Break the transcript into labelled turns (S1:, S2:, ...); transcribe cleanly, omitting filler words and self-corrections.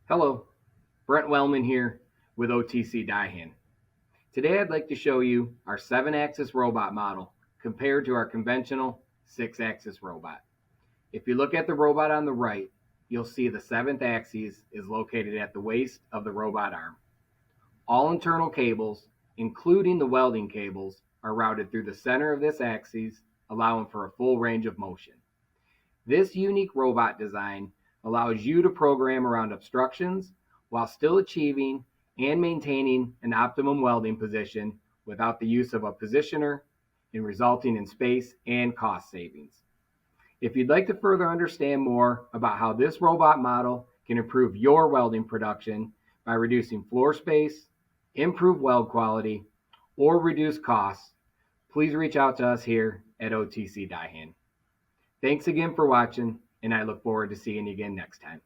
S1: Hello, Brent Wellman here with OTC Daihan. Today I'd like to show you our 7-axis robot model compared to our conventional 6-axis robot. If you look at the robot on the right, you'll see the 7th axis is located at the waist of the robot arm. All internal cables, including the welding cables, are routed through the center of this axis, allowing for a full range of motion. This unique robot design allows you to program around obstructions while still achieving and maintaining an optimum welding position without the use of a positioner and resulting in space and cost savings. If you'd like to further understand more about how this robot model can improve your welding production by reducing floor space, improve weld quality, or reduce costs, please reach out to us here at OTC Daihan. Thanks again for watching, and I look forward to seeing you again next time.